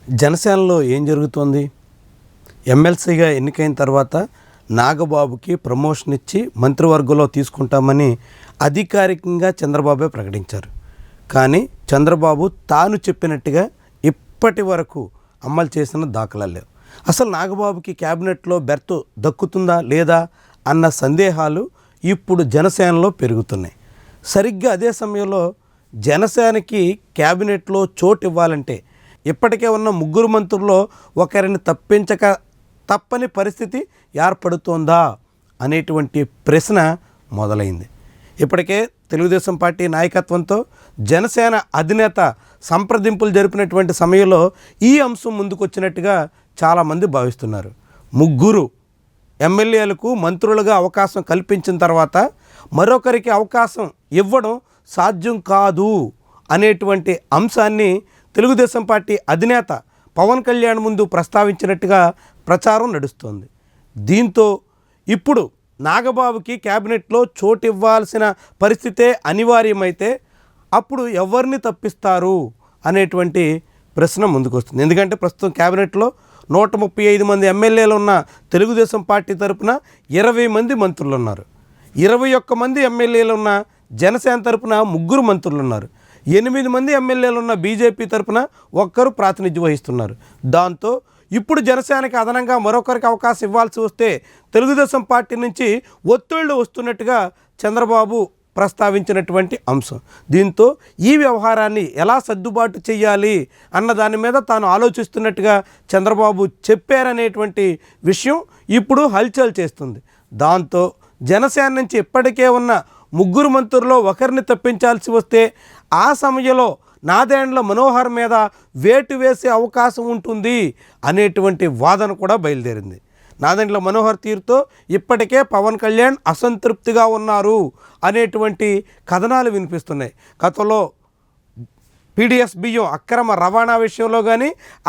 జనసేనలో ఏం జరుగుతోంది? ఎమ్మెల్సీగా ఎన్నికైన తర్వాత నాగబాబుకి ప్రమోషన్ ఇచ్చి మంత్రివర్గంలో తీసుకుంటామని అధికారికంగా చంద్రబాబే ప్రకటించారు. కానీ చంద్రబాబు తాను చెప్పినట్టుగా ఇప్పటి వరకు అమలు చేసిన దాఖలాలు లేవు. అసలు నాగబాబుకి క్యాబినెట్లో బెర్త్ దక్కుతుందా లేదా అన్న సందేహాలు ఇప్పుడు జనసేనలో పెరుగుతున్నాయి. సరిగ్గా అదే సమయంలో జనసేనకి క్యాబినెట్లో చోటు ఇవ్వాలంటే ఇప్పటికే ఉన్న ముగ్గురు మంత్రుల్లో ఒకరిని తప్పించక తప్పని పరిస్థితి ఏర్పడుతోందా అనేటువంటి ప్రశ్న మొదలైంది. ఇప్పటికే తెలుగుదేశం పార్టీ నాయకత్వంతో జనసేన అధినేత సంప్రదింపులు జరిపినటువంటి సమయంలో ఈ అంశం ముందుకొచ్చినట్టుగా చాలామంది భావిస్తున్నారు. ముగ్గురు ఎమ్మెల్యేలకు మంత్రులుగా అవకాశం కల్పించిన తర్వాత మరొకరికి అవకాశం ఇవ్వడం సాధ్యం కాదు అనేటువంటి అంశాన్ని తెలుగుదేశం పార్టీ అధినేత పవన్ కళ్యాణ్ ముందు ప్రస్తావించినట్టుగా ప్రచారం నడుస్తోంది. దీంతో ఇప్పుడు నాగబాబుకి క్యాబినెట్లో చోటు ఇవ్వాల్సిన పరిస్థితే అనివార్యమైతే అప్పుడు ఎవరిని తప్పిస్తారు అనేటువంటి ప్రశ్న ముందుకొస్తుంది. ఎందుకంటే ప్రస్తుతం క్యాబినెట్లో 135 మంది ఎమ్మెల్యేలు ఉన్న తెలుగుదేశం పార్టీ తరపున 20 మంది మంత్రులు ఉన్నారు. 21 మంది ఎమ్మెల్యేలు ఉన్న జనసేన తరపున ముగ్గురు మంత్రులు ఉన్నారు. 8 మంది ఎమ్మెల్యేలు ఉన్న బీజేపీ తరపున ఒక్కరు ప్రాతినిధ్యం వహిస్తున్నారు. దాంతో ఇప్పుడు జనసేనకి అదనంగా మరొకరికి అవకాశం ఇవ్వాల్సి వస్తే తెలుగుదేశం పార్టీ నుంచి ఒత్తిళ్లు వస్తున్నట్టుగా చంద్రబాబు ప్రస్తావించినటువంటి అంశం. దీంతో ఈ వ్యవహారాన్ని ఎలా సర్దుబాటు చేయాలి అన్న దాని మీద తాను ఆలోచిస్తున్నట్టుగా చంద్రబాబు చెప్పారనేటువంటి విషయం ఇప్పుడు హల్చల్ చేస్తుంది. దాంతో జనసేన నుంచి ఇప్పటికే ఉన్న ముగ్గురు మంత్రుల్లో ఒకరిని తప్పించాల్సి వస్తే ఆ సమయంలో నాదెండ్ల మనోహర్ మీద వేటు వేసే అవకాశం ఉంటుంది అనేటువంటి వాదన కూడా బయలుదేరింది. నాదెండ్ల మనోహర్ తీరుతో ఇప్పటికే పవన్ కళ్యాణ్ అసంతృప్తిగా ఉన్నారు అనేటువంటి కథనాలు వినిపిస్తున్నాయి. గతంలో పీడిఎస్ బియ్యం అక్రమ రవాణా విషయంలో కానీ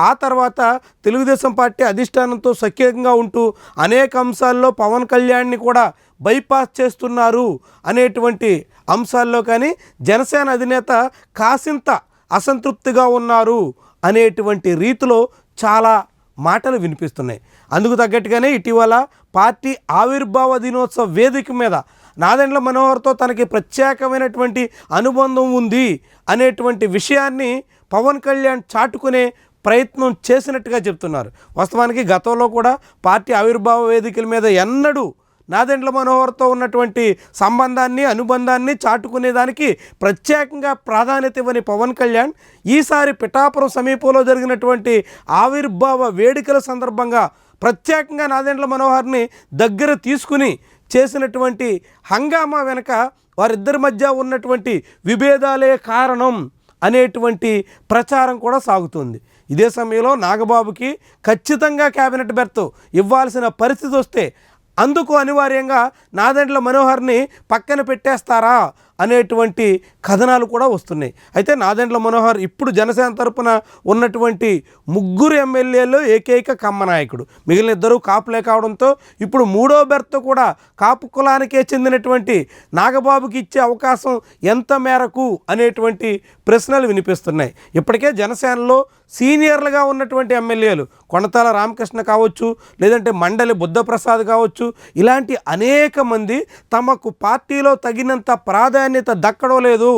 ఆ తర్వాత తెలుగుదేశం పార్టీ అధిష్టానంతో సఖ్యంగా ఉంటూ అనేక అంశాల్లో పవన్ కళ్యాణ్ని కూడా బైపాస్ చేస్తున్నారు అనేటువంటి అంశాల్లో కానీ జనసేన అధినేత కాసింత అసంతృప్తిగా ఉన్నారు అనేటువంటి రీతిలో చాలా మాటలు వినిపిస్తున్నాయి. అందుకు తగ్గట్టుగానే ఇటీవల పార్టీ ఆవిర్భావ దినోత్సవ వేదిక మీద నాదెండ్ల మనోహర్తో తనకి ప్రత్యేకమైనటువంటి అనుబంధం ఉంది అనేటువంటి విషయాన్ని పవన్ కళ్యాణ్ చాటుకునే ప్రయత్నం చేసినట్టుగా చెప్తున్నారు. వాస్తవానికి గతంలో కూడా పార్టీ ఆవిర్భావ వేదికల మీద ఎన్నడూ నాదెండ్ల మనోహర్తో ఉన్నటువంటి సంబంధాన్ని అనుబంధాన్ని చాటుకునేదానికి ప్రత్యేకంగా ప్రాధాన్యత ఇవ్వని పవన్ కళ్యాణ్ ఈసారి పిఠాపురం సమీపంలో జరిగినటువంటి ఆవిర్భావ వేడుకల సందర్భంగా ప్రత్యేకంగా నాదెండ్ల మనోహర్ని దగ్గర తీసుకుని చేసినటువంటి హంగామా వెనక వారిద్దరి మధ్య ఉన్నటువంటి విభేదాలే కారణం అనేటువంటి ప్రచారం కూడా సాగుతుంది. ఇదే సమయంలో నాగబాబుకి ఖచ్చితంగా క్యాబినెట్ బెర్త్ ఇవ్వాల్సిన పరిస్థితి వస్తే అందుకు అనివార్యంగా నాదెండ్ల మనోహర్ని పక్కన పెట్టేస్తారా అనేటువంటి కథనాలు కూడా వస్తున్నాయి. అయితే నాదెండ్ల మనోహర్ ఇప్పుడు జనసేన తరపున ఉన్నటువంటి ముగ్గురు ఎమ్మెల్యేలు ఏకైక కమ్మ నాయకుడు, మిగిలిన ఇద్దరు కాపులే కావడంతో ఇప్పుడు మూడో బెర్త్ కూడా కాపు కులానికే చెందినటువంటి నాగబాబుకి ఇచ్చే అవకాశం ఎంత మేరకు అనేటువంటి ప్రశ్నలు వినిపిస్తున్నాయి. ఇప్పటికే జనసేనలో సీనియర్లుగా ఉన్నటువంటి ఎమ్మెల్యేలు కొణతాల రామకృష్ణ కావచ్చు, లేదంటే మండలి బుద్ధప్రసాద్ కావచ్చు, ఇలాంటి అనేక మంది తమకు పార్టీలో తగినంత ప్రాధాన్యత దక్కడం లేదు,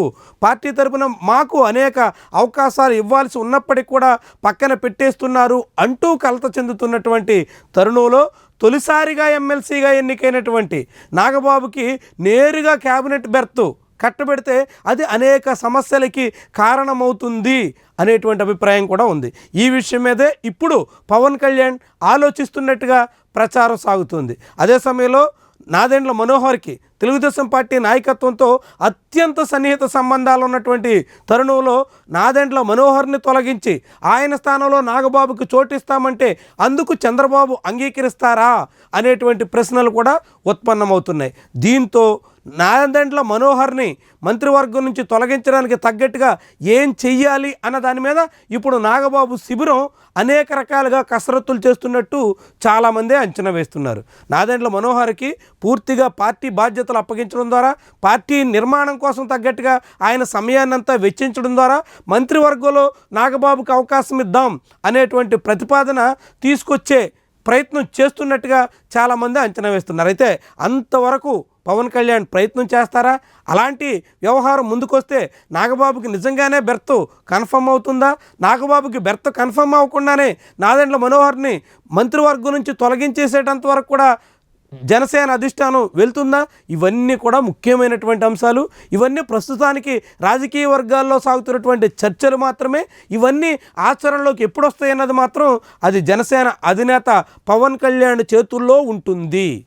పార్టీ తరపున మాకు అనేక అవకాశాలు ఇవ్వాల్సి ఉన్నప్పటికీ కూడా పక్కన పెట్టేస్తున్నారు అంటూ కలత చెందుతున్నటువంటి తరుణంలో తొలిసారిగా ఎమ్మెల్సీగా ఎన్నికైనటువంటి నాగబాబుకి నేరుగా క్యాబినెట్ బెర్త్ కట్టబెడితే అది అనేక సమస్యలకి కారణమవుతుంది అనేటువంటి అభిప్రాయం కూడా ఉంది. ఈ విషయం మీదే ఇప్పుడు పవన్ కళ్యాణ్ ఆలోచిస్తున్నట్టుగా ప్రచారం సాగుతుంది. అదే సమయంలో నాదెండ్ల మనోహర్కి తెలుగుదేశం పార్టీ నాయకత్వంతో అత్యంత సన్నిహిత సంబంధాలు ఉన్నటువంటి తరుణంలో నాదెండ్ల మనోహర్ని తొలగించి ఆయన స్థానంలో నాగబాబుకి చోటిస్తామంటే అందుకు చంద్రబాబు అంగీకరిస్తారా అనేటువంటి ప్రశ్నలు కూడా ఉత్పన్నమవుతున్నాయి. దీంతో నాదెండ్ల మనోహర్ని మంత్రివర్గం నుంచి తొలగించడానికి తగ్గట్టుగా ఏం చెయ్యాలి అన్న దాని మీద ఇప్పుడు నాగబాబు శిబిరం అనేక రకాలుగా కసరత్తులు చేస్తున్నట్టు చాలామందే అంచనా వేస్తున్నారు. నాదెండ్ల మనోహర్కి పూర్తిగా పార్టీ బాధ్యతలు అప్పగించడం ద్వారా, పార్టీ నిర్మాణం కోసం తగ్గట్టుగా ఆయన సమయాన్నంతా వెచ్చించడం ద్వారా మంత్రివర్గంలో నాగబాబుకి అవకాశం ఇద్దాం అనేటువంటి ప్రతిపాదన తీసుకొచ్చే ప్రయత్నం చేస్తున్నట్టుగా చాలామంది అంచనా వేస్తున్నారు. అయితే అంతవరకు పవన్ కళ్యాణ్ ప్రయత్నం చేస్తారా? అలాంటి వ్యవహారం ముందుకొస్తే నాగబాబుకి నిజంగానే బెర్త్ కన్ఫర్మ్ అవుతుందా? నాగబాబుకి బెర్త్ కన్ఫర్మ్ అవ్వకుండానే నాదెండ్ల మనోహర్ని మంత్రివర్గం నుంచి తొలగించేసేటంత వరకు కూడా జనసేన అధిష్టానం వెళ్తుందా? ఇవన్నీ కూడా ముఖ్యమైనటువంటి అంశాలు. ఇవన్నీ ప్రస్తుతానికి రాజకీయ వర్గాల్లో సాగుతున్నటువంటి చర్చలు మాత్రమే. ఇవన్నీ ఆచరణలోకి ఎప్పుడు వస్తాయన్నది మాత్రం అది జనసేన అధినేత పవన్ కళ్యాణ్ చేతుల్లో ఉంటుంది.